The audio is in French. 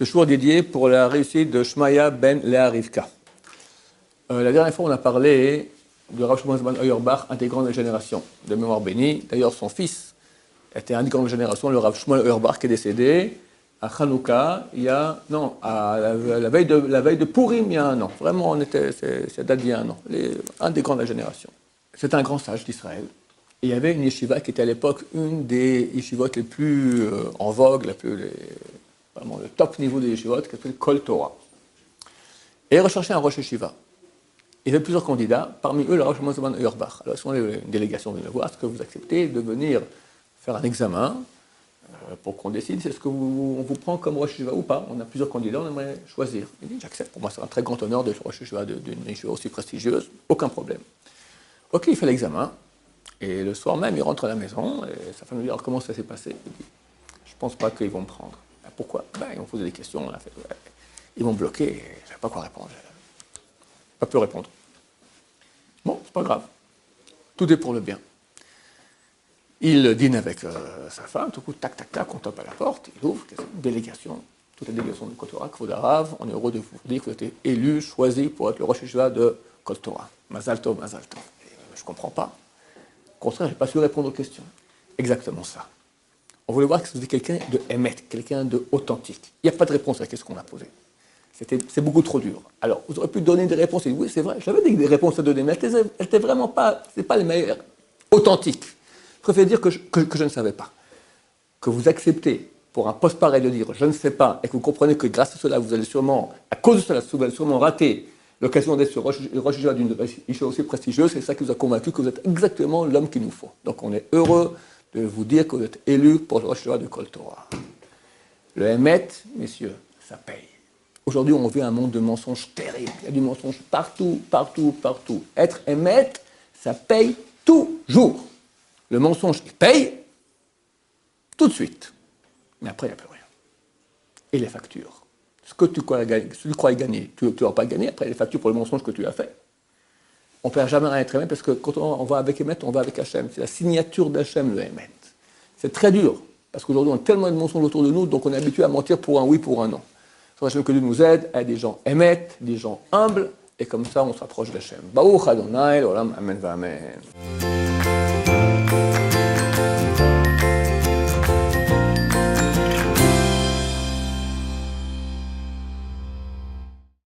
Ce jour dédié pour la réussite de Shmaya ben Léa Rivka. La dernière fois, on a parlé de Rav Shmuel Zalman Auerbach, intégrant de la génération de mémoire bénie. D'ailleurs, son fils était intégrant de la génération, le Rav Shmuel Auerbach, qui est décédé à Hanouka, la veille de Purim, il y a un an. Vraiment, ça date d'il y a un an. Un des grands de la génération. C'est un grand sage d'Israël. Et il y avait une yeshiva qui était à l'époque une des yeshivot les plus en vogue, vraiment le top niveau des yeshivot, qui s'appelle Kol Torah. Et il recherchait un rosh yeshiva. Il y avait plusieurs candidats, parmi eux le Rav Shmuel Zalman Auerbach. Alors, si on a une délégation de voir, est-ce que vous acceptez de venir faire un examen pour qu'on décide si on vous prend comme rosh yeshiva ou pas? On a plusieurs candidats, on aimerait choisir. Il dit, j'accepte, pour moi c'est un très grand honneur de rosh yeshiva d'une yeshiva aussi prestigieuse, aucun problème. Ok, il fait l'examen. Et le soir même, il rentre à la maison, et sa femme lui dit, alors comment ça s'est passé? Il dit, je ne pense pas qu'ils vont me prendre. Ben, pourquoi? Ils vont poser des questions, ils vont me bloquer, et je ne sais pas quoi répondre. Je n'ai pas pu répondre. Bon, c'est pas grave. Tout est pour le bien. Il dîne avec sa femme, tout coup, tac, tac, tac, on tape à la porte, il ouvre, c'est une délégation, toute la délégation de Kol Torah, Kvod Harav, on est heureux de vous dire que vous avez été élu, choisi pour être le rosh yeshiva de Kol Torah. Mazal Tov, Mazal Tov. Je ne comprends pas. Au contraire, je n'ai pas su répondre aux questions. Exactement ça. On voulait voir que c'était quelqu'un de émet, quelqu'un d'authentique. Il n'y a pas de réponse à la question qu'on a posée. C'est beaucoup trop dur. Alors, vous auriez pu donner des réponses. Et oui, c'est vrai, j'avais des réponses à donner, mais elles n'étaient vraiment pas, c'est pas les meilleures, authentiques. Je préfère dire que je ne savais pas. Que vous acceptez pour un poste pareil de dire je ne sais pas, et que vous comprenez que grâce à cela, vous allez sûrement, à cause de cela, vous allez sûrement rater l'occasion d'être sur rosh yeshiva d'une yeshiva aussi prestigieuse, c'est ça qui vous a convaincu que vous êtes exactement l'homme qu'il nous faut. Donc on est heureux de vous dire que vous êtes élu pour le rosh yeshiva de Kol Torah. Le émet, messieurs, ça paye. Aujourd'hui, on vit un monde de mensonges terribles. Il y a du mensonge partout, partout, partout. Être émet, ça paye toujours. Le mensonge, il paye tout de suite. Mais après, il n'y a plus rien. Et les factures. Ce que tu crois gagner, tu ne vas pas gagner. Après, les factures pour le mensonge que tu as fait. On ne perd jamais rien être émet parce que quand on va avec Emet, on va avec Hachem. C'est la signature d'Hachem, le Emet. C'est très dur parce qu'aujourd'hui, on a tellement de mensonges autour de nous, donc on est habitué à mentir pour un oui, pour un non. C'est Hachem que Dieu nous aide à être des gens Emet, des gens humbles, et comme ça, on s'approche d'Hachem. Baruch Adonai, l'olam, amen, va amen.